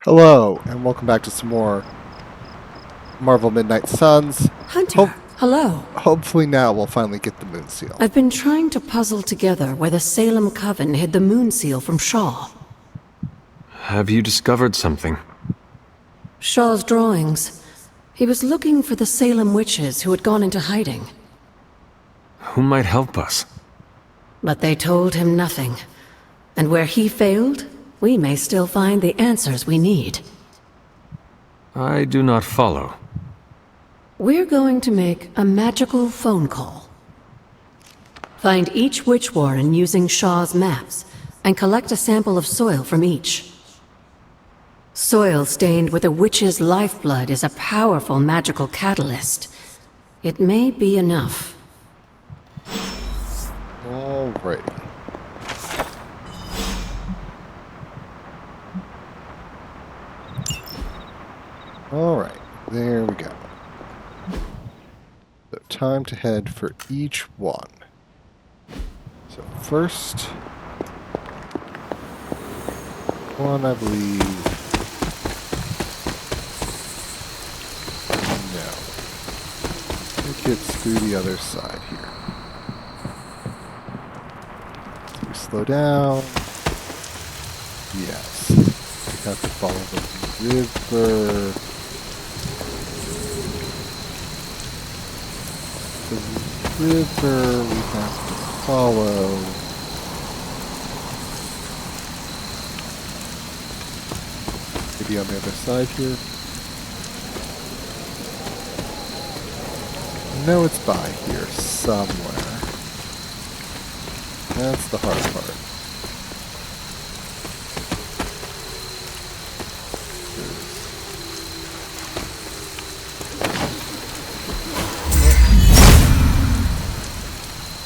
Hello, and welcome back to some more Marvel Midnight Suns. Hunter, hello. Hopefully now we'll finally get the Moon Seal. I've been trying to puzzle together where the Salem Coven hid the Moon Seal from Shaw. Have you discovered something? Shaw's drawings. He was looking for the Salem witches who had gone into hiding. Who might help us? But they told him nothing. And where he failed, we may still find the answers we need. I do not follow. We're going to make a magical phone call. Find each witch warren using Shaw's maps, and collect a sample of soil from each. Soil stained with a witch's lifeblood is a powerful magical catalyst. It may be enough. Alrighty. Alright, there we go. So time to head for each one. So first one, I believe. No. I think it's through the other side here. So we slow down. Yes. We have to follow the river. The river we have to follow. Maybe on the other side here. I know it's by here somewhere. That's the hard part.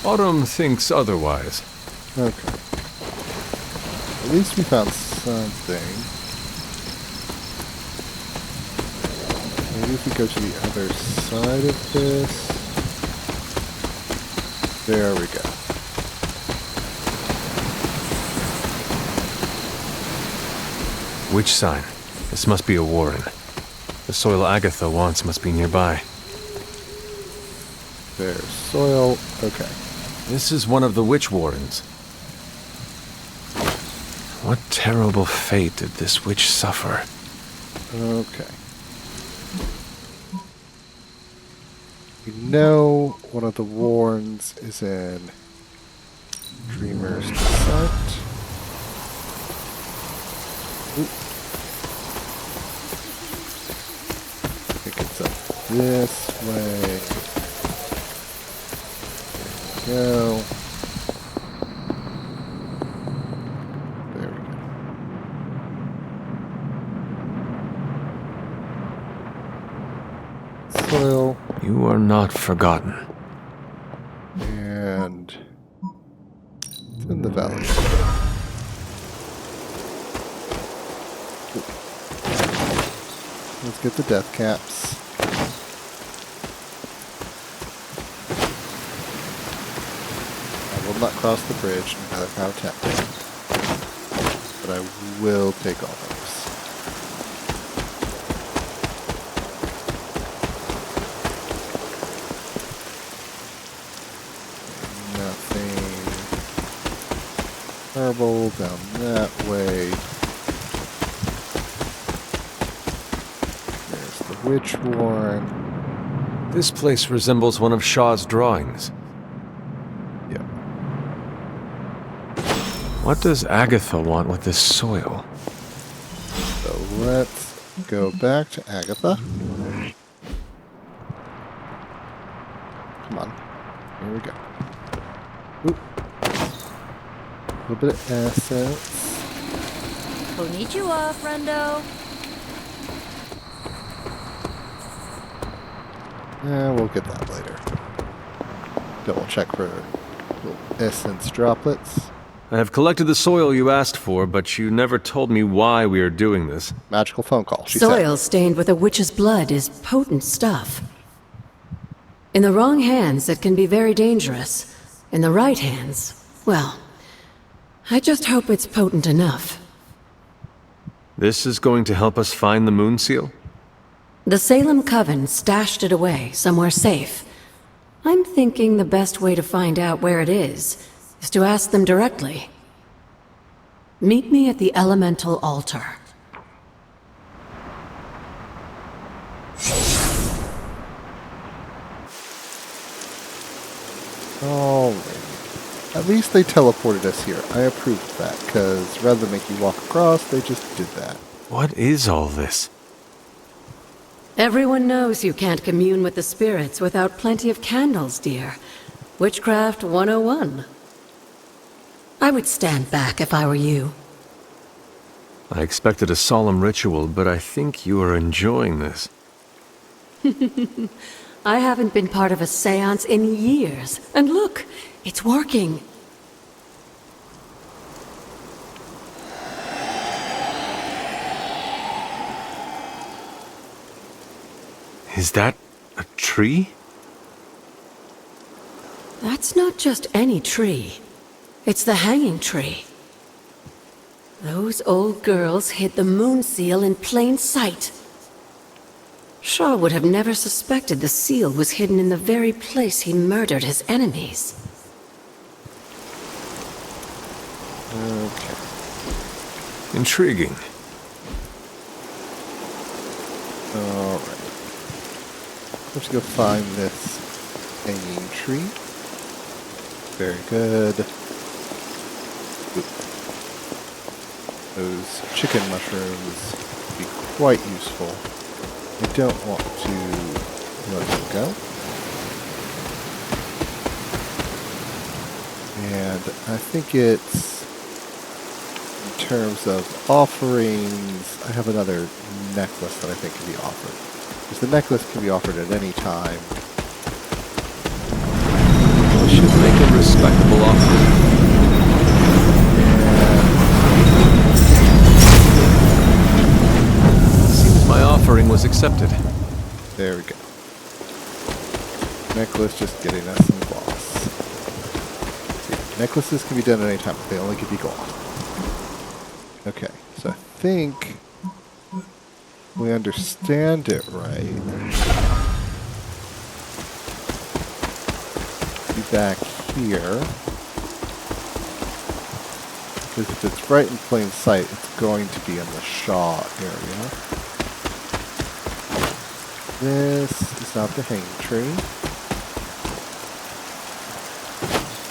Autumn thinks otherwise. Okay. At least we found something. Maybe if we go to the other side of this. There we go. Which sign? This must be a warren. The soil Agatha wants must be nearby. There's soil. Okay. This is one of the witch warrens. What terrible fate did this witch suffer? Okay. We know one of the warrens is in Dreamer's Descent. Oop. I think it's up this way. There we go. There we go. Soil. You are not forgotten. And it's in the valley. Let's get the death caps. I will not cross the bridge, no matter how tempting. But I will take all those. Herbal down that way. There's the witch warren. This place resembles one of Shaw's drawings. Yep. What does Agatha want with this soil? So let's go back to Agatha. Come on. Here we go. Oop. A little bit of essence. Konnichiwa, friendo. We'll get that later. Double check for little essence droplets. I have collected the soil you asked for, but you never told me why we are doing this. Magical phone call, she Soil said. stained with a witch's blood is potent stuff. In the wrong hands, it can be very dangerous. In the right hands, well, I just hope it's potent enough. This is going to help us find the moon seal? The Salem Coven stashed it away somewhere safe. I'm thinking the best way to find out where it is to ask them directly. Meet me at the Elemental Altar. Alright. At least they teleported us here. I approve of that, because rather than make you walk across, they just did that. What is all this? Everyone knows you can't commune with the spirits without plenty of candles, dear. Witchcraft 101. I would stand back if I were you. I expected a solemn ritual, but I think you are enjoying this. I haven't been part of a seance in years. And look, it's working. Is that a tree? That's not just any tree. It's the hanging tree. Those old girls hid the moon seal in plain sight. Shaw would have never suspected the seal was hidden in the very place he murdered his enemies. Okay. Intriguing. Alright. Let's go find this hanging tree. Very good. Oop. Those chicken mushrooms would be quite useful. I don't want to let them go. And I think it's, in terms of offerings, I have another necklace that I think can be offered. Because the necklace can be offered at any time. Should make a respectable offering. Seems my offering was accepted. There we go. Necklace just getting us some gloss. See, necklaces can be done at any time, but they only give you gloss. Okay, so I think we understand it right. Be back here. Because if it's right in plain sight, it's going to be in the Shaw area. This is not the hanging tree.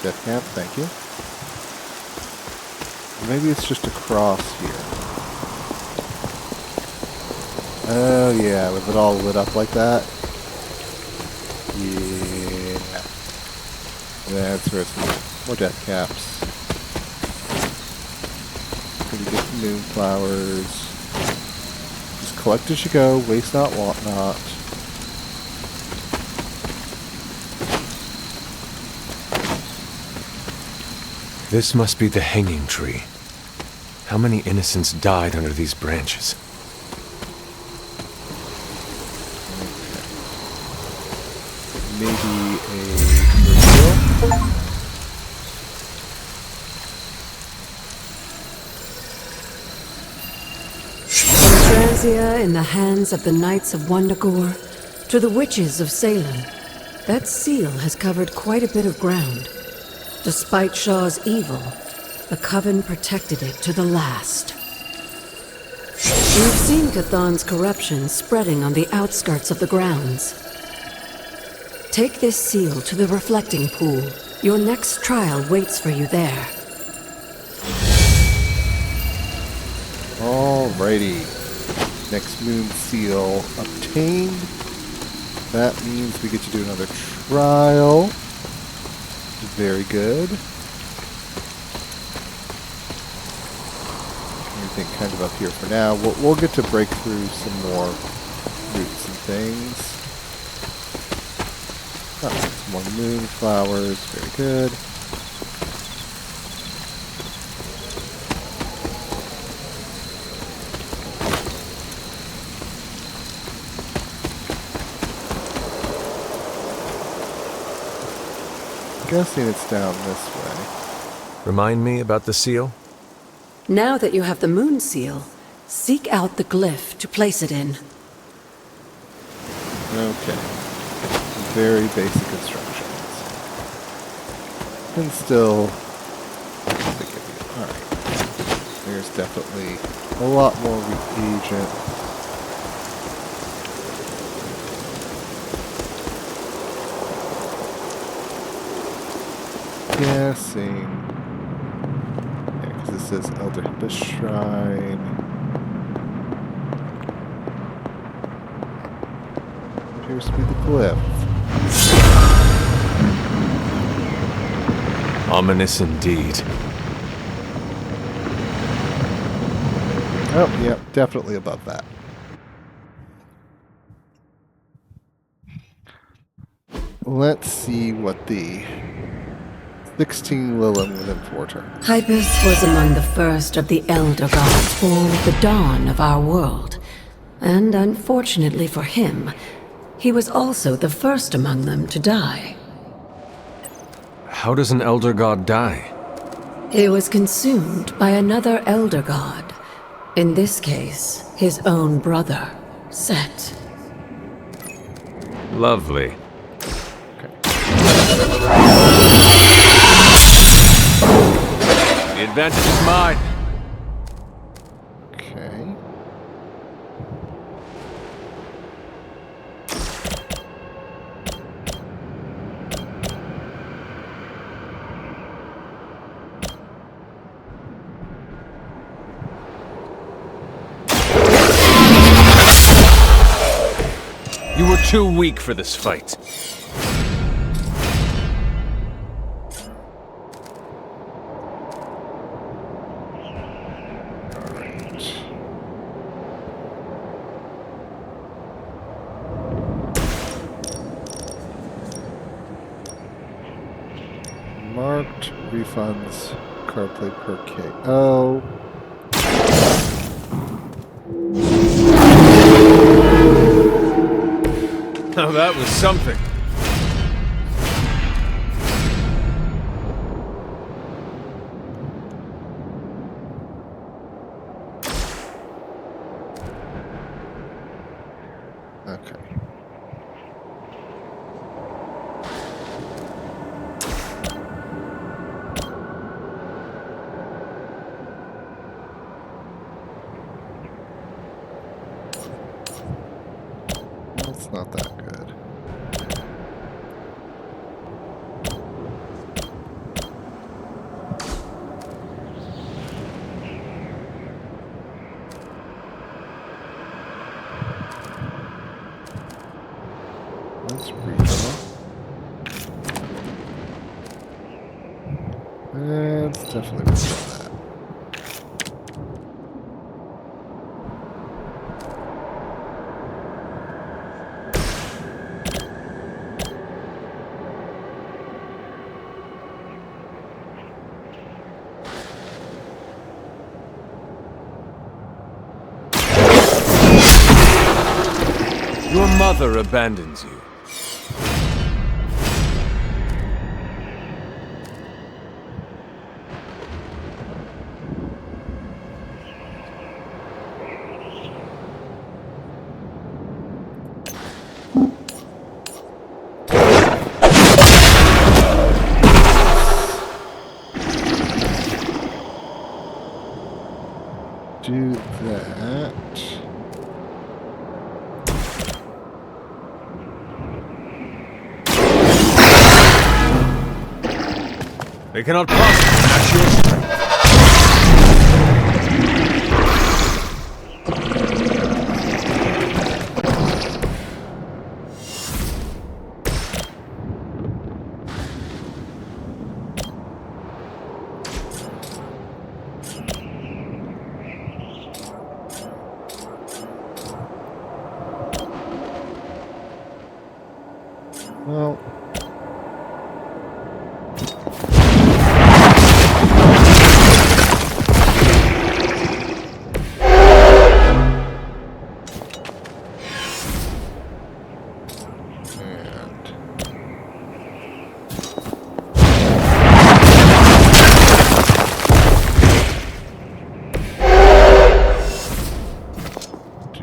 Death camp, thank you. Maybe it's just across here. Oh yeah, with it all lit up like that. Yeah. That's where some more death caps. Gonna get some moonflowers. Just collect as you go, waste not, want not. This must be the hanging tree. How many innocents died under these branches? Maybe a reveal? From Transia in the hands of the Knights of Wundagore to the witches of Salem, that seal has covered quite a bit of ground. Despite Shaw's evil, the Coven protected it to the last. You've seen Cathan's corruption spreading on the outskirts of the grounds. Take this seal to the reflecting pool. Your next trial waits for you there. Alrighty. Next moon seal obtained. That means we get to do another trial. Very good. Everything kind of up here for now. We'll get to break through some more roots and things. Oh, some more moonflowers. Very good. Guessing it's down this way. Remind me about the seal? Now that you have the moon seal, Seek out the glyph to place it in. Okay. Very basic instructions. And still, alright. There's definitely a lot more reagent. Guessing. Yeah, because it says Elder Hippus Shrine. Appears to be the glyph. Ominous indeed. Oh, yeah, definitely above that. Let's see what the 16 Lilum would import her. Hypus was among the first of the Elder Gods born at the dawn of our world. And unfortunately for him, he was also the first among them to die. How does an Elder God die? He was consumed by another Elder God. In this case, his own brother, Set. Lovely. The advantage is mine. Okay. You were too weak for this fight. Marked refunds CarPlay per K. Oh. Now that was something. Okay. That's not that good. Let's redraw. Let's definitely redraw that. Your mother abandons you. Do that. They cannot possibly match your strength. Well.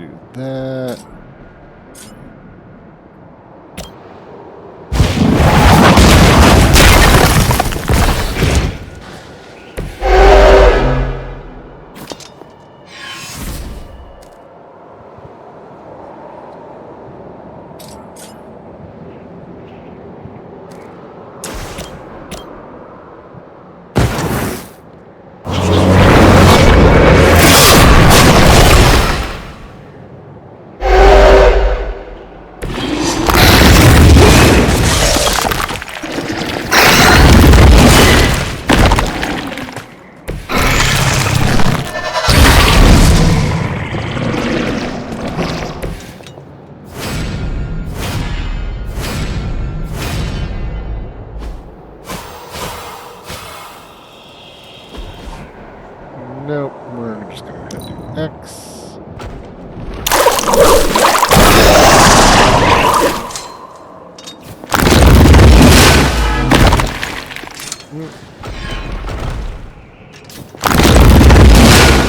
do that. Nope, we're just gonna head to X.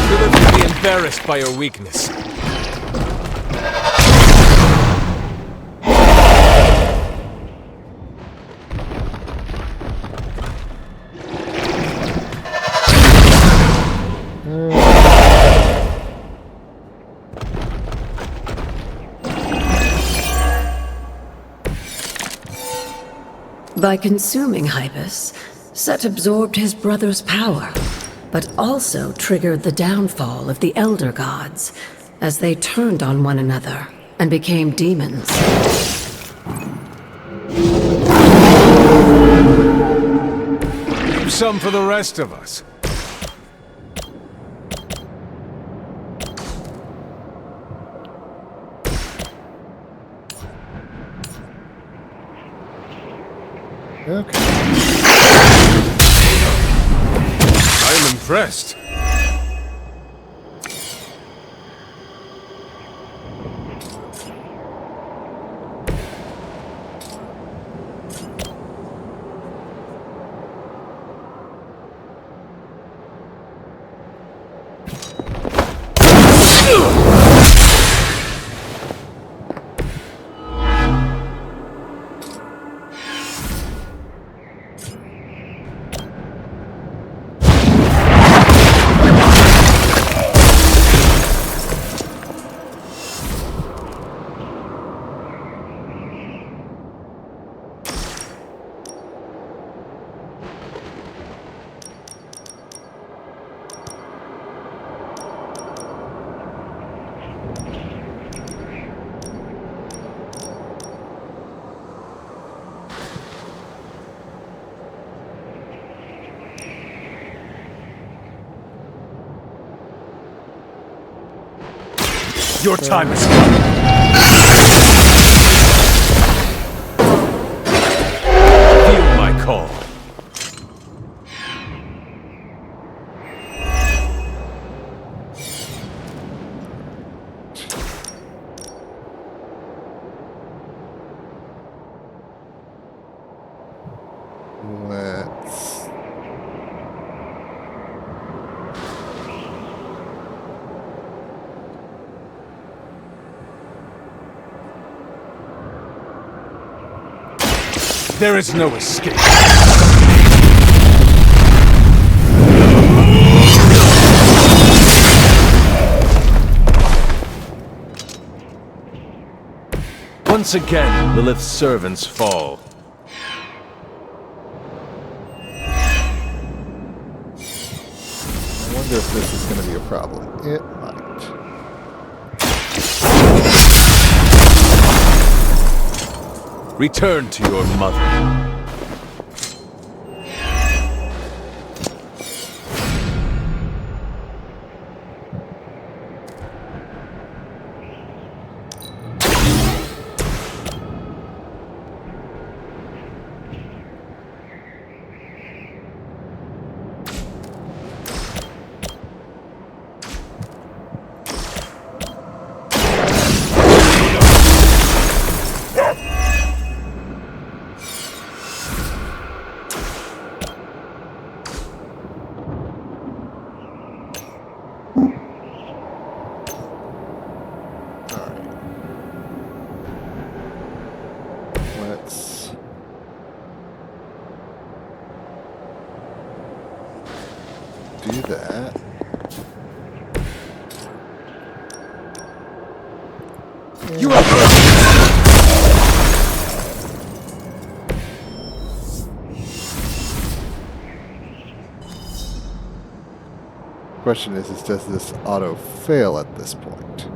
You'll live to be embarrassed by your weakness. By consuming Hypus, Set absorbed his brother's power, but also triggered the downfall of the Elder Gods as they turned on one another and became demons. Leave some for the rest of us. Okay. I'm impressed. Your time is come. Feel my call. Let's... There is no escape. Once again, Lilith's servants fall. I wonder if this is going to be a problem. It might. Return to your mother. that. You are. Question is does this auto fail at this point?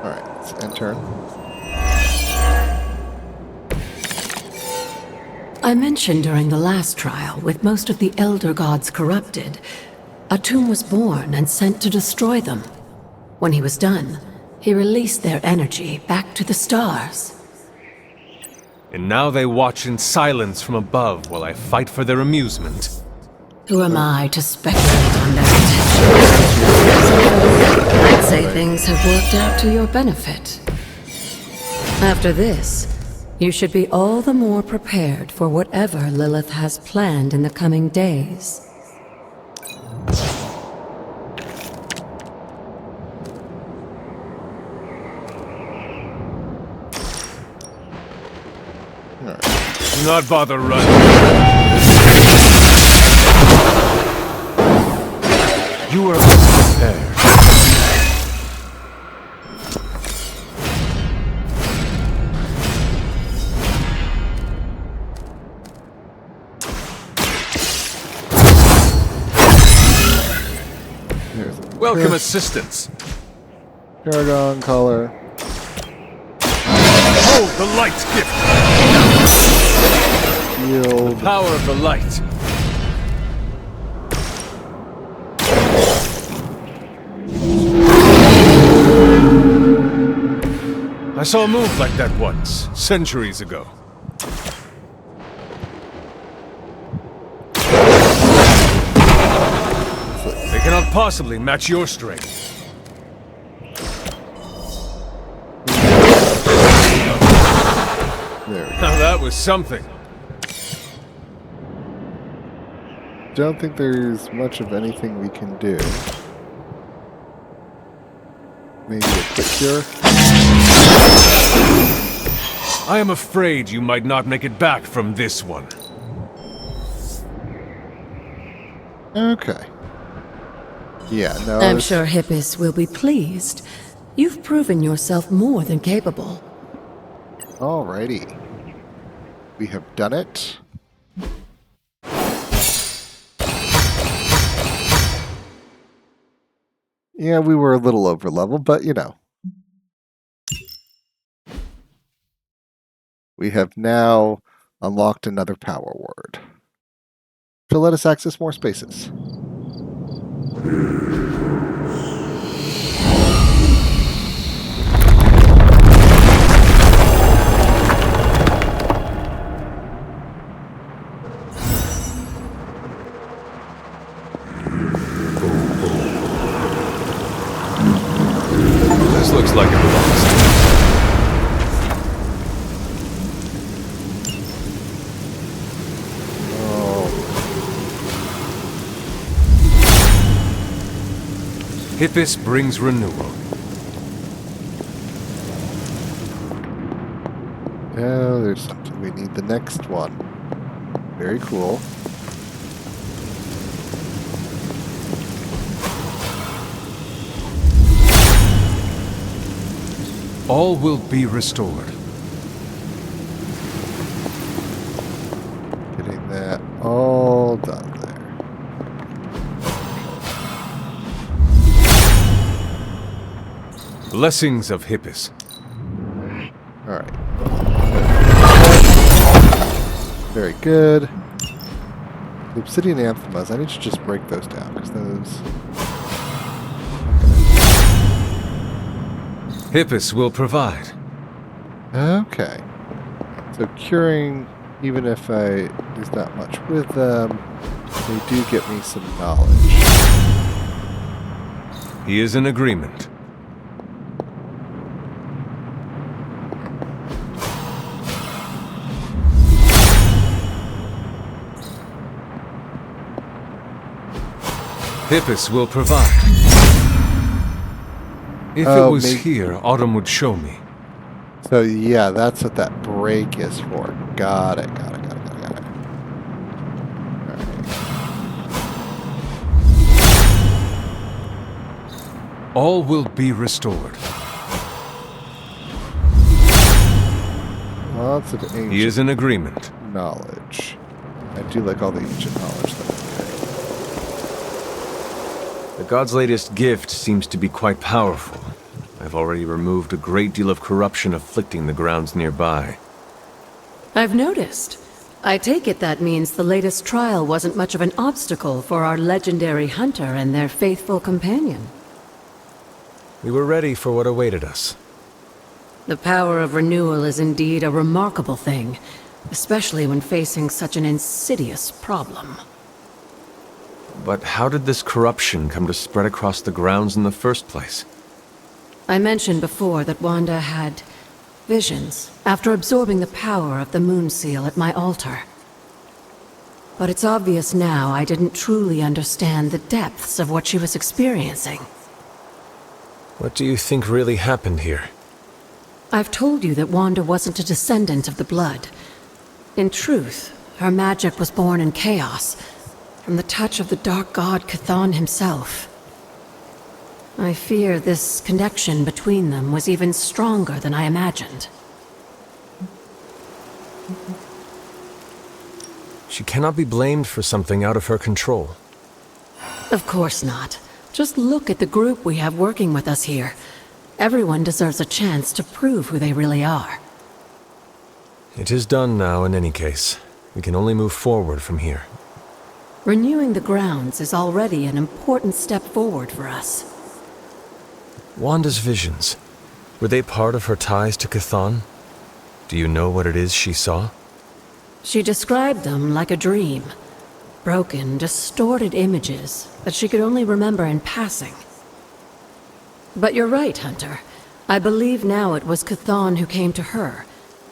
Alright, let's enter. I mentioned during the last trial, with most of the Elder Gods corrupted, Atum was born and sent to destroy them. When he was done, he released their energy back to the stars. And now they watch in silence from above while I fight for their amusement. Who am I to speculate on that? I'd say things have worked out to your benefit. After this, you should be all the more prepared for whatever Lilith has planned in the coming days. Do not bother running. You are prepared. Welcome assistance. Paragon color. Hold the light's gift. Shield. Power of the light. I saw a move like that once, centuries ago. They cannot possibly match your strength. There we go. Now that was something. Don't think there's much of anything we can do. Maybe a quick cure? I am afraid you might not make it back from this one. Okay. Yeah, no. I'm sure Hippus will be pleased. You've proven yourself more than capable. Alrighty. We have done it. Yeah, we were a little over level, but you know. We have now unlocked another power word. To let us access more spaces. This looks like it belongs. Hippus brings renewal. Oh, there's something. We need the next one. Very cool. All will be restored. Getting that all done there. Blessings of Hippus. Alright. Very good. The obsidian anthemas, I need to just break those down, because those... Hippus will provide. Okay. So curing, even if there's not much with them, they do get me some knowledge. He is in agreement. Hippus will provide. If it was maybe- here, Autumn would show me. So yeah, that's what that break is for. Got it. All will be restored. Lots of ancient He is in agreement. knowledge. I do like all the ancient knowledge that The god's latest gift seems to be quite powerful. I've already removed a great deal of corruption afflicting the grounds nearby. I've noticed. I take it that means the latest trial wasn't much of an obstacle for our legendary hunter and their faithful companion. We were ready for what awaited us. The power of renewal is indeed a remarkable thing, especially when facing such an insidious problem. But how did this corruption come to spread across the grounds in the first place? I mentioned before that Wanda had visions after absorbing the power of the moon seal at my altar. But it's obvious now I didn't truly understand the depths of what she was experiencing. What do you think really happened here? I've told you that Wanda wasn't a descendant of the blood. In truth, her magic was born in chaos, from the touch of the dark god Chthon himself. I fear this connection between them was even stronger than I imagined. She cannot be blamed for something out of her control. Of course not. Just look at the group we have working with us here. Everyone deserves a chance to prove who they really are. It is done now in any case. We can only move forward from here. Renewing the grounds is already an important step forward for us. Wanda's visions, were they part of her ties to Chthon? Do you know what it is she saw? She described them like a dream. Broken, distorted images that she could only remember in passing. But you're right, Hunter. I believe now it was Chthon who came to her,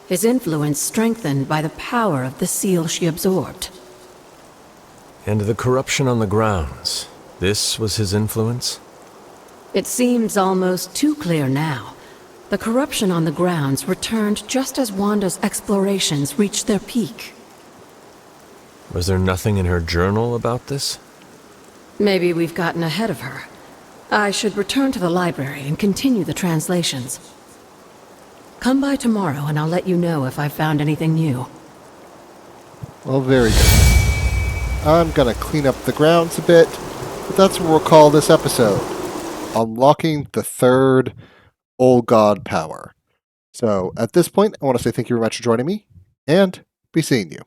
his influence strengthened by the power of the seal she absorbed. And the corruption on the grounds, this was his influence? It seems almost too clear now. The corruption on the grounds returned just as Wanda's explorations reached their peak. Was there nothing in her journal about this? Maybe we've gotten ahead of her. I should return to the library and continue the translations. Come by tomorrow and I'll let you know if I've found anything new. Well, very good. I'm gonna clean up the grounds a bit, but that's what we'll call this episode. Unlocking the third Old God power. So at this point, I want to say thank you very much for joining me, and be seeing you.